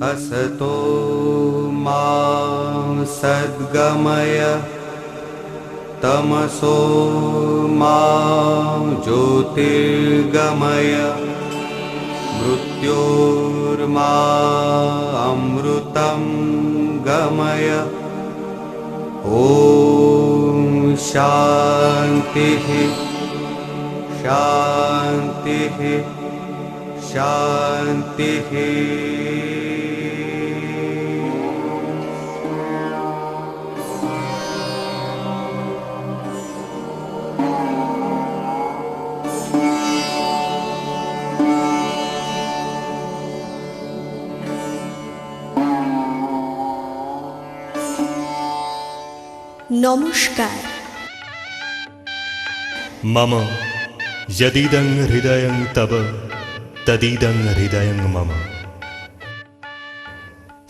असतो मा सद्गमय तमसो मा ज्योतिर्गमय मृत्योर्मा अमृतं गमय। ॐ शान्तिः शान्तिः शान्तिः। নমস্কার। मम यदिदं हृदयं तव तदिदं हृदयं मम।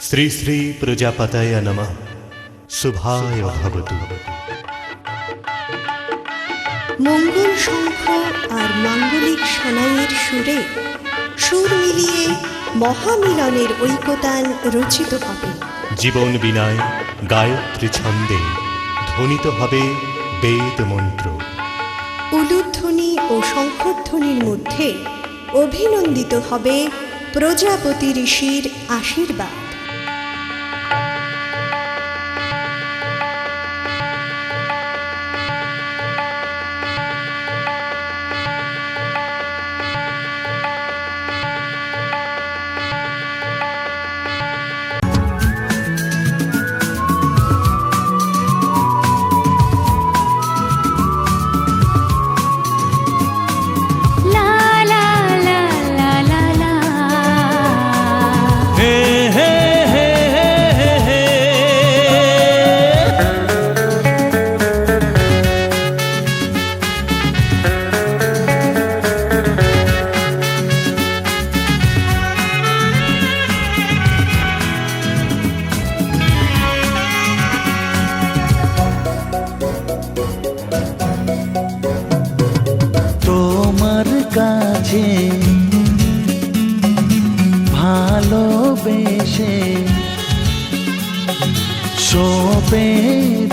श्री श्री प्रजापतये नमः। शुभाय भवतु। মঙ্গল শঙ্খ আর মাঙ্গলিক সানাইয়ের সুরে সুর মিলিয়ে মহামিলনের ঐকতান রচিত হবে। জীবন বিনায় গায়ত্রী ছন্দে ধ্বনিত হবে বেদ মন্ত্র। উলুধ্বনি ও শঙ্খধ্বনির মধ্যে অভিনন্দিত হবে প্রজাপতি ঋষির আশীর্বাদ। কাছে ভালোবেসে সঁপে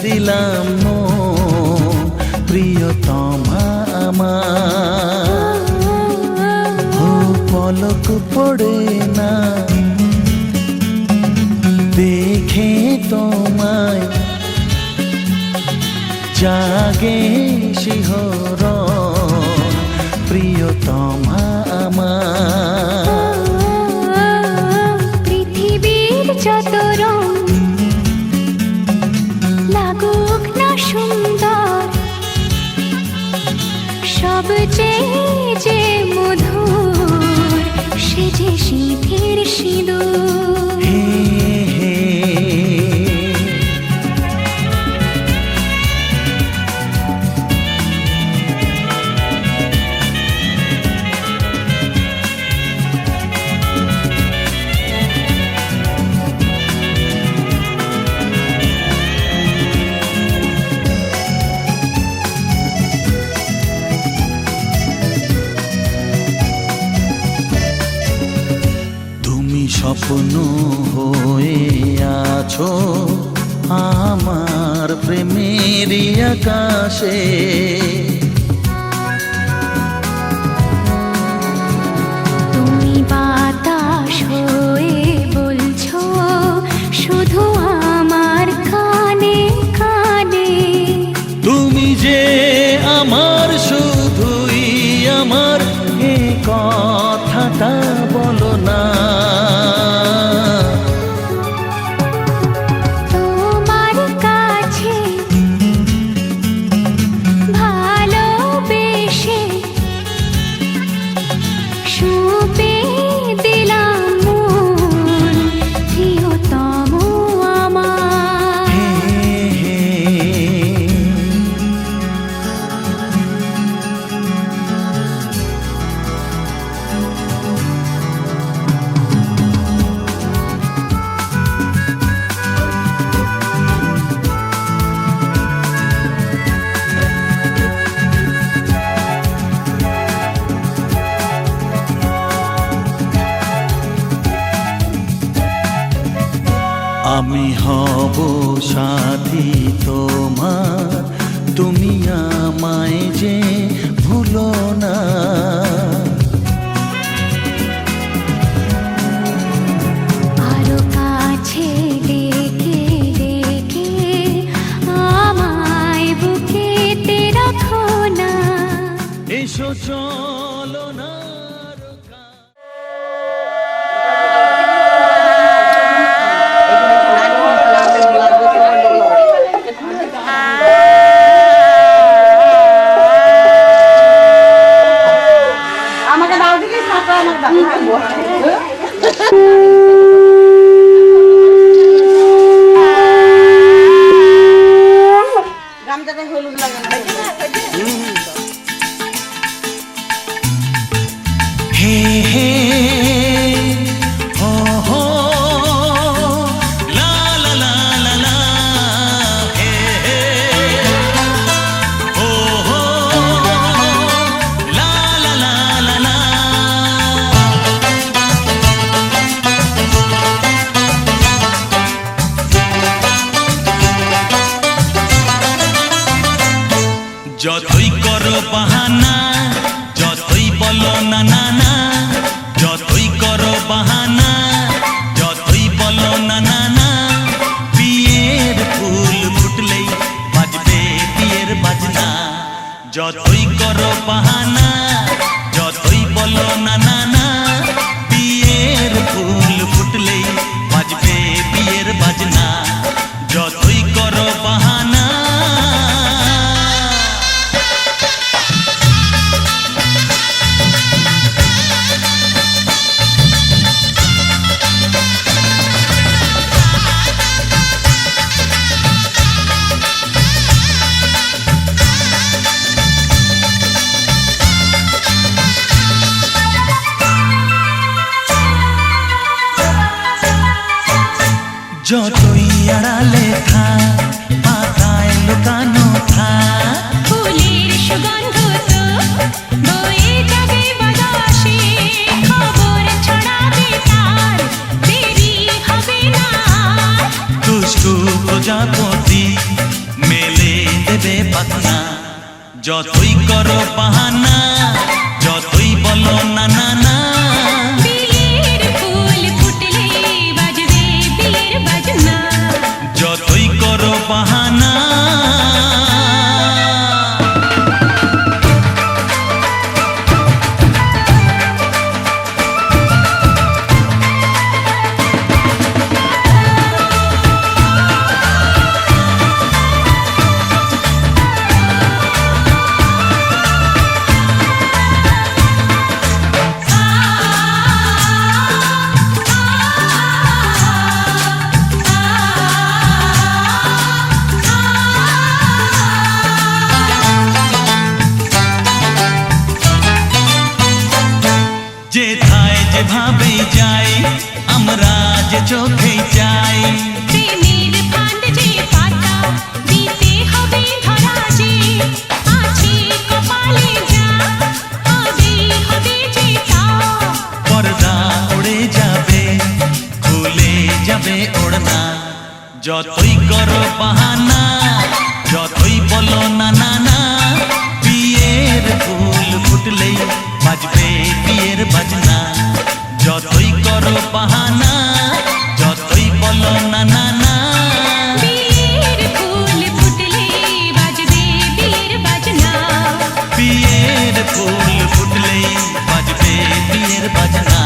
দিলাম মন প্রিয়তমা আমার। পলক পড়ে না দেখে তোমায় জাগে শিহরণ প্রিয়তমা আমার। পৃথিবীর যত রং লাগুক না সুন্দর, সবচেয়ে যে মধুর সে যে সিঁথির সিঁদুর। স্বপ্ন হয়ে আছো আমার প্রেমের আকাশে। তুমি বাতাস হয়ে বলছো শুধু আমার কানে কানে। তুমি যে আমার শুধুই আমার এ কথাটা বলো না। তোমার কাছে হব সাথী তোমার, তুমি আমায় যে ভুলো না। আরো কাছে ডেকে ডেকে আমায় বুকেতে রাখো না। এসো চলো না আমাকে দাও দিকে ছাতা আমার দাও গামটাতে হলুদ লাগানো হে হে হো হো লা লা লা লা লা হে হে হো হো লা লা লা লা লা। যতই করো বাহানা, যতই বলো না না না, যতই করো বাহানা, যতই বলো না না না, বিয়ের ফুল ফুটলেই বাজবে বিয়ের বাজনা। যতই করো বাহানা, যতই বলো না না না, বিয়ের ফুল ফুটলেই বাজবে বিয়ের বাজনা। যতই করো বাহানা। যতই আড়ালে থাক, পাতায় লুকানো থাক, ফুলের সুগন্ধ তো বয়ে যাবে বাতাসে, খবর ছড়াবে তার, দেরি হবে না। দুষ্টু প্রজাপতি মেলে দেবে পাখনা। যতই করো বাহানা, যতই বলো না না না, বিয়ের ফুল ফুটলে বাজবে বিয়ের বাজনা। যতই করো বাহানা। যেথায় যেভাবে যাই, আমরা যে চোখে যাই, প্রেমের ফান্ড যে পাতা দিতে হবে ধরা যে, আছে কপালে যা হবে হবে যে তা। পর্দা উড়ে যাবে, খুলে যাবে ওড়না। যতই করো বাহানা, যতই বলো না না না, বিয়ের ফুল ফুটলেই বাজবে বিয়ের বাজনা। যতই করো বাহানা, যতই বলো না না না, বিয়ের ফুল ফুটলে বাজবে বিয়ের বাজনা। বিয়ের ফুল ফুটলেই বাজবে বিয়ের বাজনা।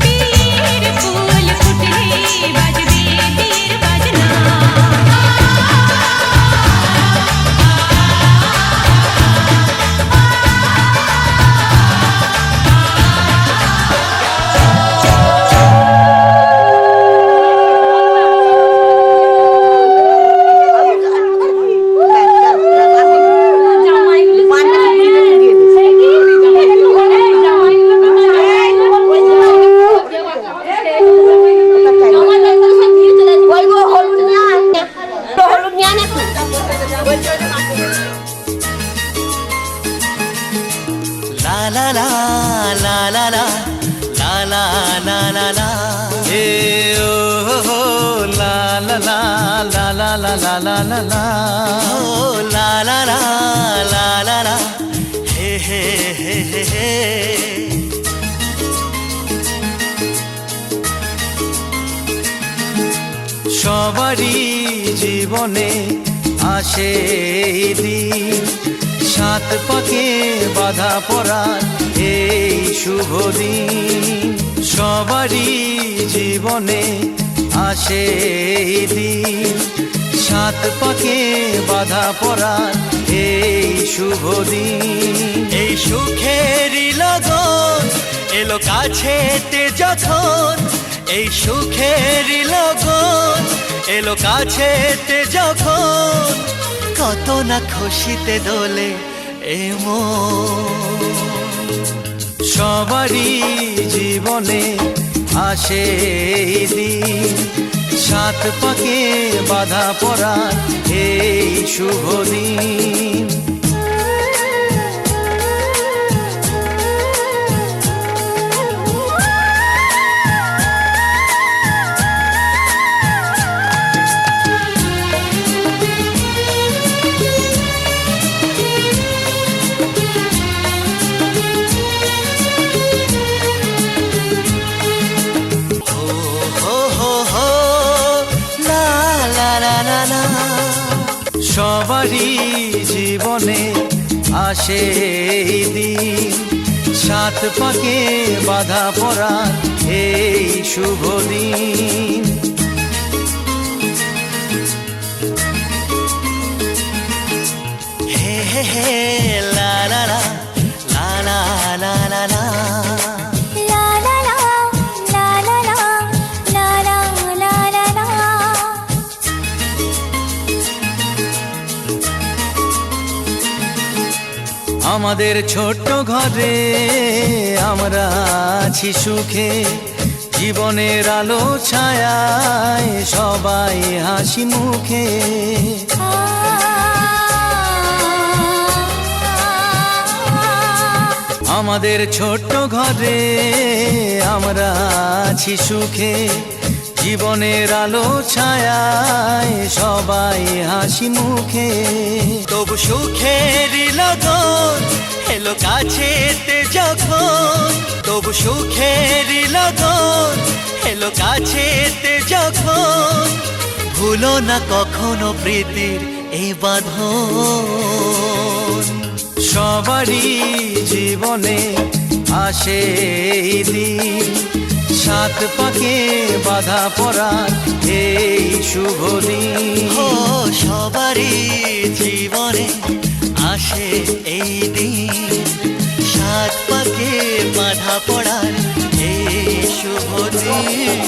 বিয়ের ফুল ফুটলে বাজবে বিয়ের বাজনা। লা লা লা লা লা লা লা ও লা লা লা লা লা লা হে হে হে হে হে সবারই জীবনে আসে এই দিন, সাত পাকে বাধা পড়ার এই শুভ দিন। সবারই জীবনে আসে এই দিন, সাত পাকে বাধা পড়ার এই শুভ দিন। এই সুখেরই লগন এলো কাছেতে যখন, এই সুখেরই লগন এলো কাছেতে যখন, কত না খুশিতে দোলে এ মন। সবারই জীবনে আসে এই দিন, সাত পাকে বাধা পড়ার এই শুভ দিন। সবারই জীবনে আসে এই দিন, সাত পাকে বাধা পড়ার এই শুভ দিন। হে হে হে লা লা লা লা লা লা লা লা আমাদের ছোট্ট ঘরে আমরা আছি সুখে, জীবনের আলো ছায়ায় সবাই হাসি মুখে। আমাদের ছোট্ট ঘরে আমরা আছি সুখে, জীবনের আলো ছায়ায় সবাই হাসি মুখে। তবু সুখেরই লগন এলো কাছেতে যখন, তবু সুখেরই লগন এলো কাছেতে যখন, ভুলো না কখনো প্রীতির এ বাঁধন। সবারই জীবনে আসে এই দিন, সাত পাকে বাধা পড়ার এই শুভ দিন। ও সবারই জীবনে আসে এই দিন, সাত পাকে বাধা পড়ার এই শুভ দিন।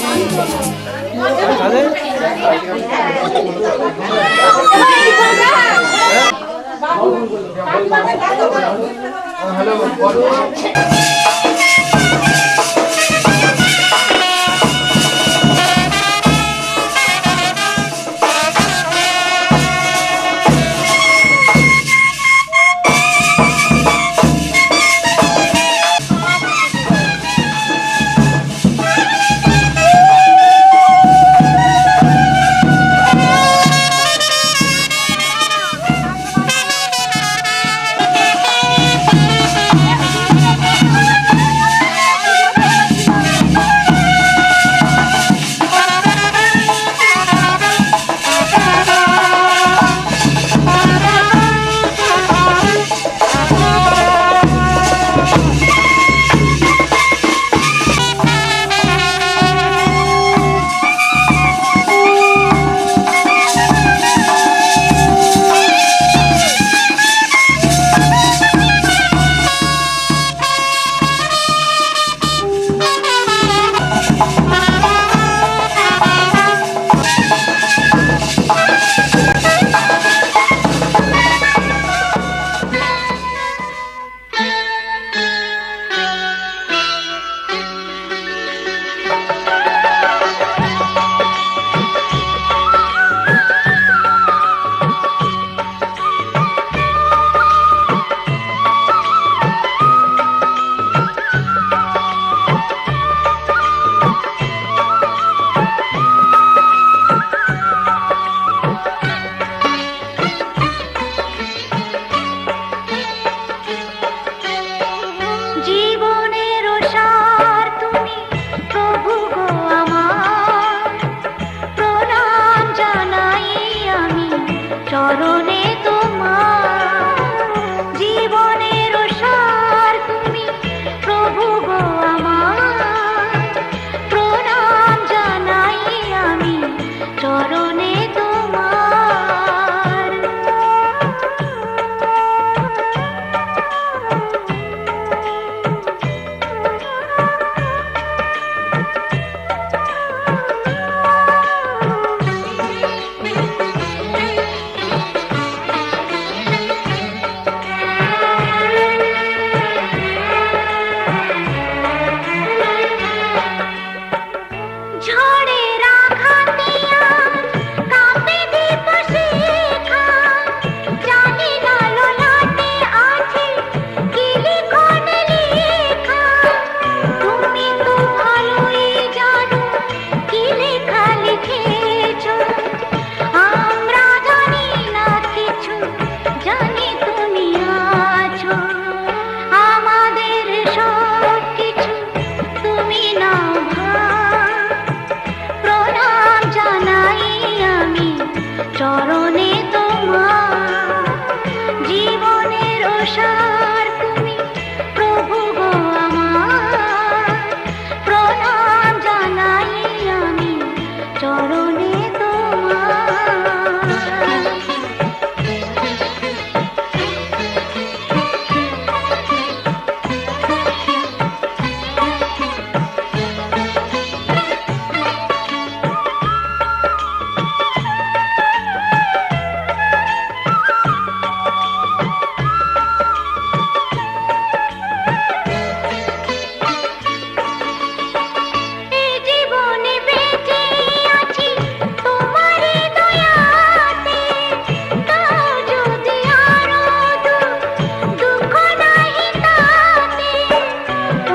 চরণে তোমার জীবনের সার তুমি প্রভু গো আমার প্রণাম জানাই আমি চরণে তোমার ঝড়ের আঘাতে আজ কাঁপে দীপ শিখা, জানি না ললাটে আছে কি লিখন লেখা। তুমি তো ভালোই জানো কি লেখা লিখেছো, আমরা জানি না কিছু, জানি তুমি আছো। আমাদের সব কিছু তুমি নাও ভার, প্রণাম জানাই আমি চরণে তোমার জীবনের সার তুমি প্রভু গো আমার প্রণাম জানাই আমি চরণে তোমার এই জীবনে বেঁচে আছি তোমারই দয়াতে, দাও যদি আরো দুঃখ নাহি তাতে।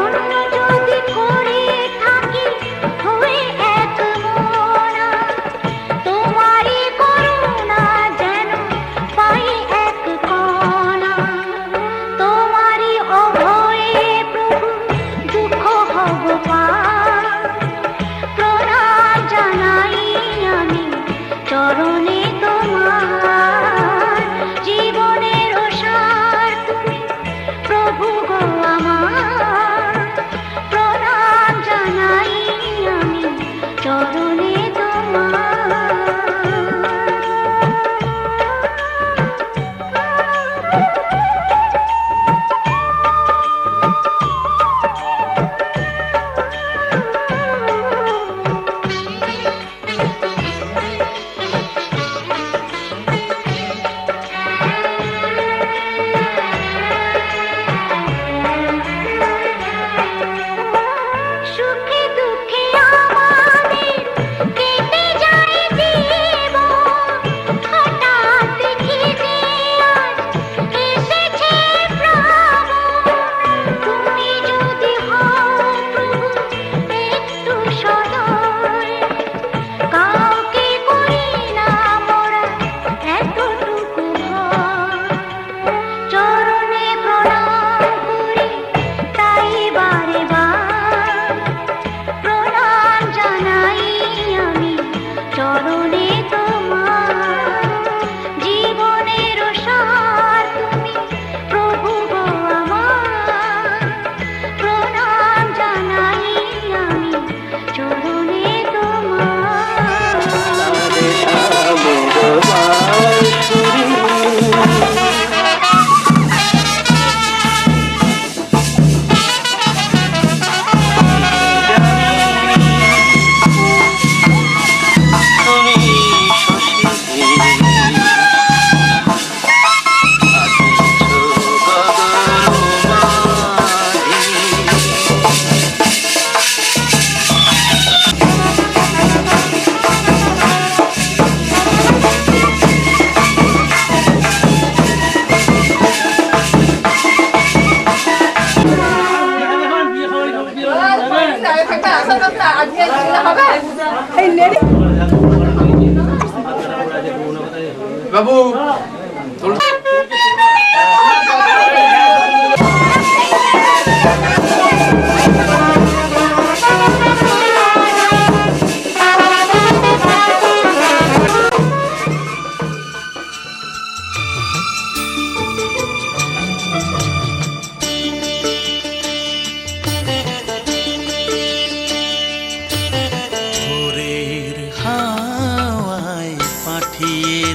অন্য যদি করে থাকি হয়ে এক মনা, তোমারই করুণা যেন পাই এক কণা। তোমারই অভয়ে প্রভু দুঃখ হব পার, প্রণাম জানাই আমি চরণে তোমার জীবনের সার তুমি প্রভু গো আমার প্রণাম জানাই আমি চরণে তোমার সুখে দুঃখে আমাদের কেটে যায় জীবন, হঠাৎ দেখি যে আজ এসেছে শ্রাবণ। তুমি যদি হও প্রভু একটু সদয়, কাউকে করি না মোরা এতটুকু ভয়। চরণে প্রণাম করি তাই বারে বার, প্রণাম জানাই আমি চরণে তোমার জীবনের সার তুমি প্রভু গো আমার প্রণাম জানাই আমি চরণে তুমি শশী বাবু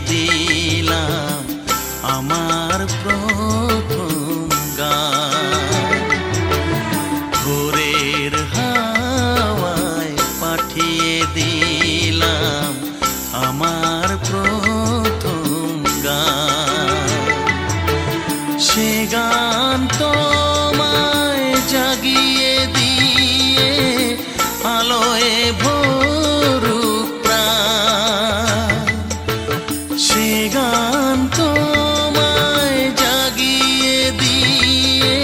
দিলাম আমার প্রথম গান। ভোরের হাওয়ায় পাঠিয়ে দিলাম আমার প্রথম গান। সে গান তোমায় জাগিয়ে দিয়ে আলোয় ভরুক প্রাণ। সে গান তোমায় জাগিয়ে দিয়ে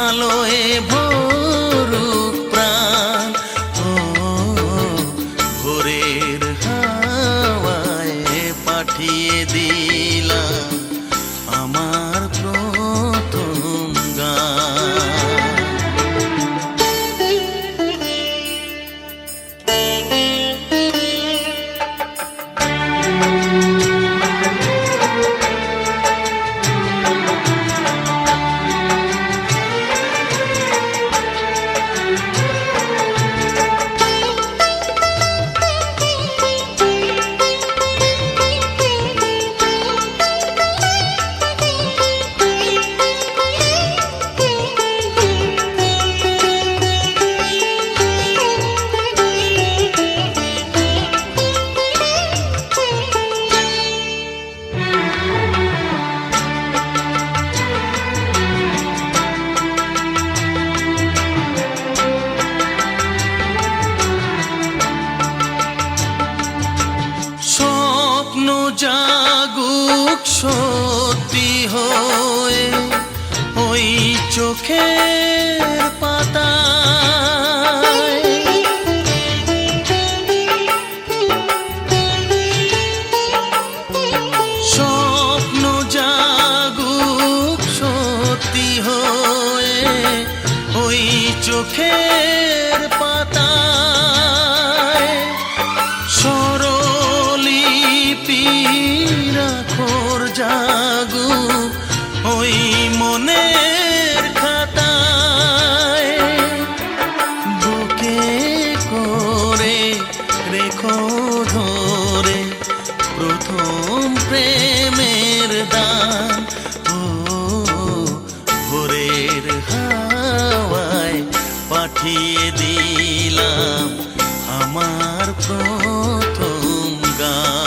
আলোয় ভরুক প্রাণ। ও ভোরের হাওয়ায় পাঠিয়ে দিলাম আমার প্রথম গান। স্বপ্ন জাগুক সত্যি হয়ে ওই চোখের পাতায়। স্বপ্ন জাগুক সত্যি হয়ে ওই চোখের পাতায়। স্বরলিপি রাখোর জাগুক ওই মনের খাতায়। বুকে করে রেখো ধরে প্রথম প্রেমের দান। ও ভোরের হাওয়ায় পাঠিয়ে দিলাম আমার প্রথম গান।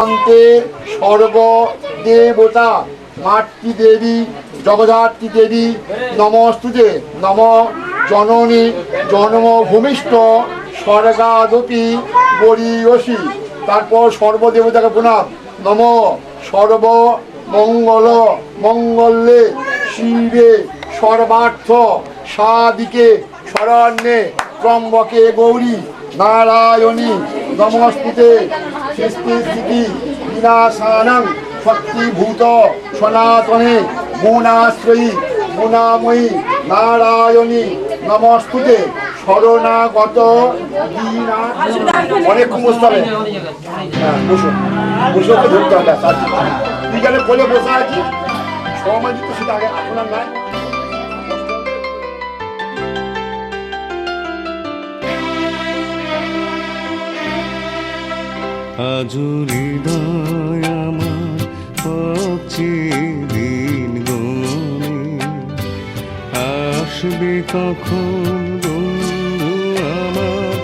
অন্তে সর্ব দেবতা মাতৃদেবী জগদ্ধাত্রী দেবী নমস্তুতে নম জননী জন্মভূমিষ্ঠ স্বর্গাদপি বরিয়সী। তারপর সর্বদেবতাকে প্রণাম। নম সর্ব মঙ্গল মঙ্গলে শিবে সর্বার্থ সাদিকে শরণ্যে ত্রম্বকে গৌরী নারায়ণী নমস্তুতে সৃষ্টি স্থিতি বিনাশানং শক্তিভূত সনাতনে গুণাশ্রয়ী গুণাময়ী নারায়ণী নমস্তুতে শরণাগত দীনা। অনেকক্ষণ বসতে হবে। হ্যাঁ বসুন, বসে ওকে ধরতে হবে। তুই গেলে বলে বসে আছি সময় দিতে, সেটা আগে এখন আর নাই। আজ হৃদয় আমার পক্ষে দিন গনে, আসবে কখন বন্ধু আমার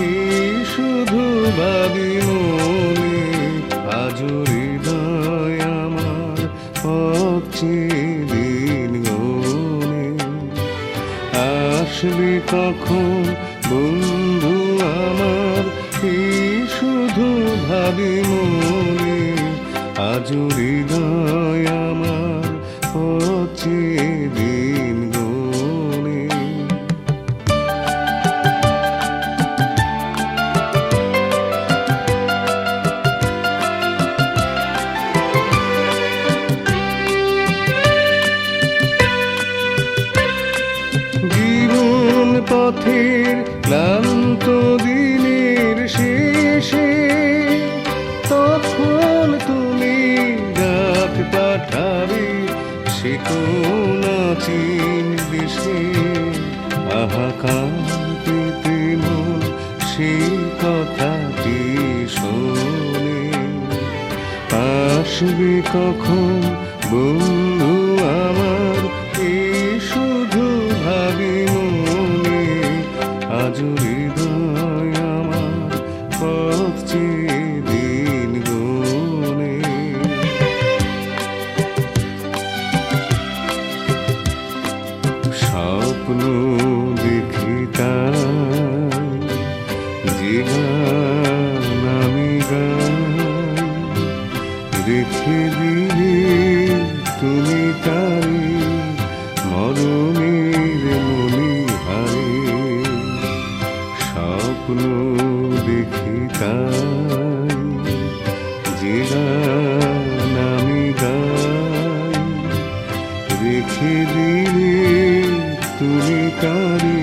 এই শুধু ভাবি মনে। আজ হৃদয় আমার পক্ষে দিন গনে, আসবে কখন বন্ধু আমার এই শুধু ভাবি মনে। আজ হৃদয় আমার পথে দিন গনে। জীবন পথের ক্লান্ত দিনের শেষে তখন তুমি ডাক পাঠাবে সে কোন চীন দেশে। হাহাকার পেতে মন সেই কথাটি শোনে, আসবে কখন বন্ধু আমার এই শুধু ভাবি মনে। আজ হৃদয় আমার পথে দিন গনে। স্বপ্ন দেখি তাই যে গান আমি গাই, রেখে দিলে তুমি তাই মরণের মণিহারে। স্বপ্ন দেখি তাই যে গান আমি গাই, রেখে দিলে তুমি তারি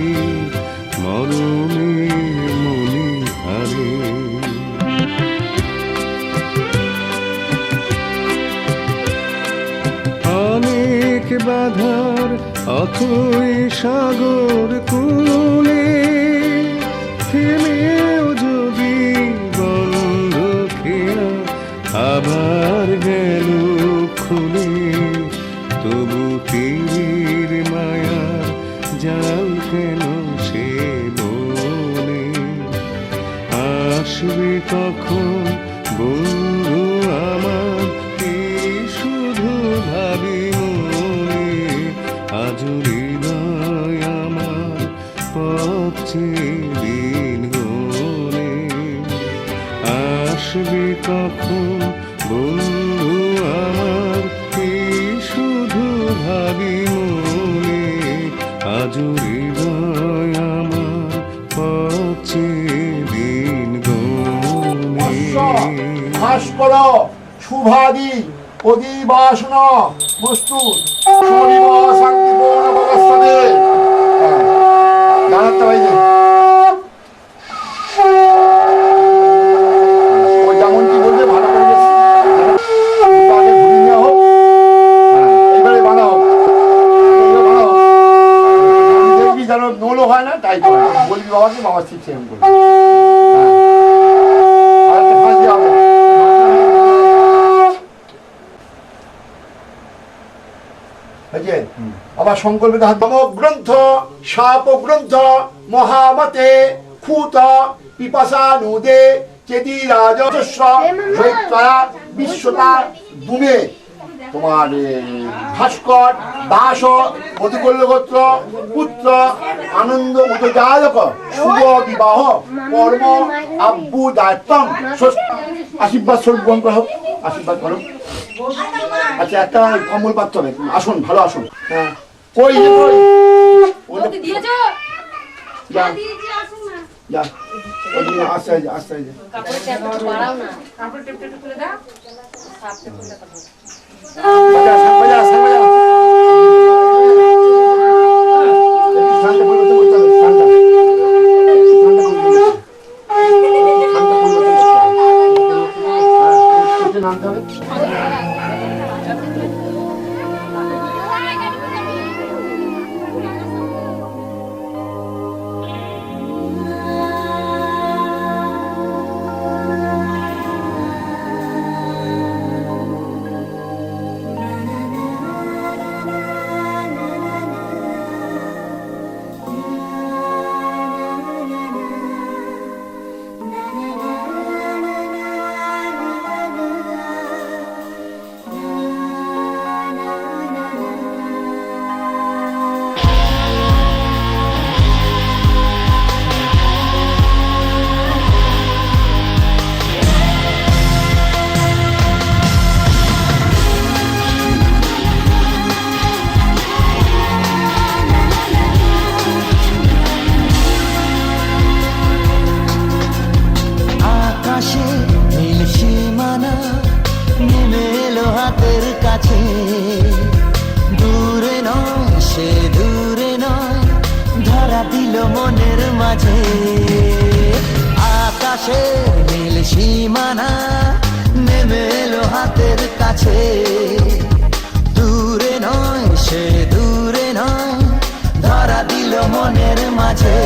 মরণের মণিহারে। অনেক বাধার অথই সাগর কূলে থেমেও যদি বন্ধ খেয়া আবার গেল খুলে, তবু তীর মায়া জাল কেন সে বলে। আসবে কখন বন্ধু আমার এই শুধু ভাবি মনে। আজ হৃদয় আমার পথে দিন গনে, আসবে কখন বন্ধু আমার এই শুধু ভাবি মনে। আজ হৃদয় আমার পথে দিন গনে। ভাস্কর শুভাদি অধিবাসন বস্তু শরীর শান্তিপূর্ণ অবস্থানে। জানাতে ভাই যে ও যেমন কি বলবে ভালো করে আগে ঘুরিয়ে নেওয়া হোক। এবারে বানা হোক, দেখবি যেন নোলও হয় না, তাই তো বলবি বাবাকে, বাবা শিখছে এরকম করবে। আর একটা ফাঁস দিয়ে হবে। আবার সংকল্পে গ্রন্থ সাপ গ্রন্থ মহামতে খুত পিপাসা নুদে চেতি রাজস্ব জৈত্রা বিশ্বতা দুমে তোমার ভাস্কর দাস মধুকল্য গোত্র পুত্র আনন্দ উদজালক শুভ বিবাহ কর্ম আব্বু দায়িত্বম আশীর্বাদ স্বরূপ গ্রহণ করা হোক। আশীর্বাদ করো। আচ্ছা একটা কম্বল পাত্র হবে, আসুন ভালো আসুন। হ্যাঁ কই যা যা আস্তে আস্তে নামতে হবে। দূরে নয় সে দূরে নয় ধরা দিল মনের মাঝে আকাশে নীল সীমানা নেমে এলো হাতের কাছে দূরে নয় সে দূরে নয় ধরা দিল মনের মাঝে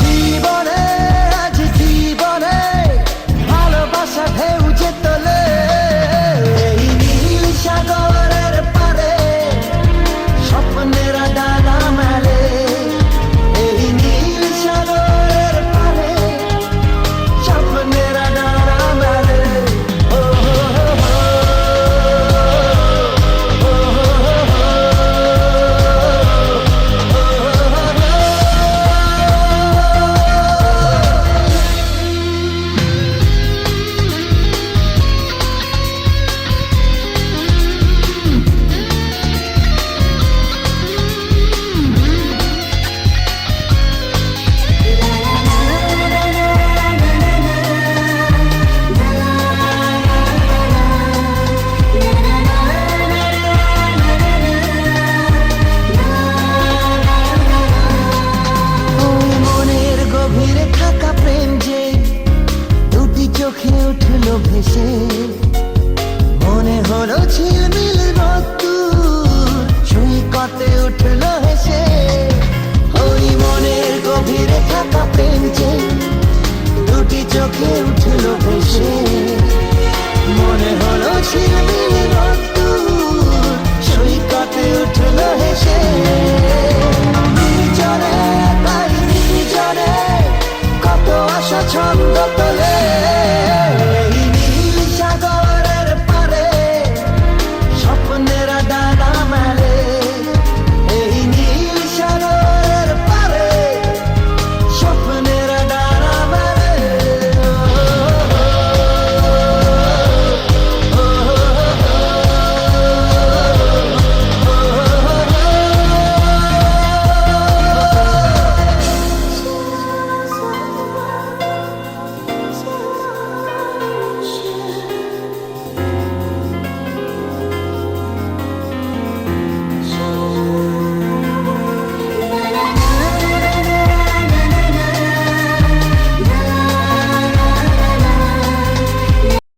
জীবনে আজ জীবনে ভালোবাসা ঢেউ যে তোলে সাগরের পারে স্বপ্নের ডানা মেলে এই নীল সাগরের পারে স্বপ্নের ডানা মেলে ও ভেসে মনে হলো ঝিলমিল রোদ্দুর সৈকতে উঠলো হেসে ওই মনের গভীরে থাকা প্রেম যে দুটি চোখে উঠলো ভেসে মনে হলো ঝিলমিল রোদ্দুর সৈকতে উঠলো হেসে নির্জনে তাই নির্জনে কত আশা ছন্দ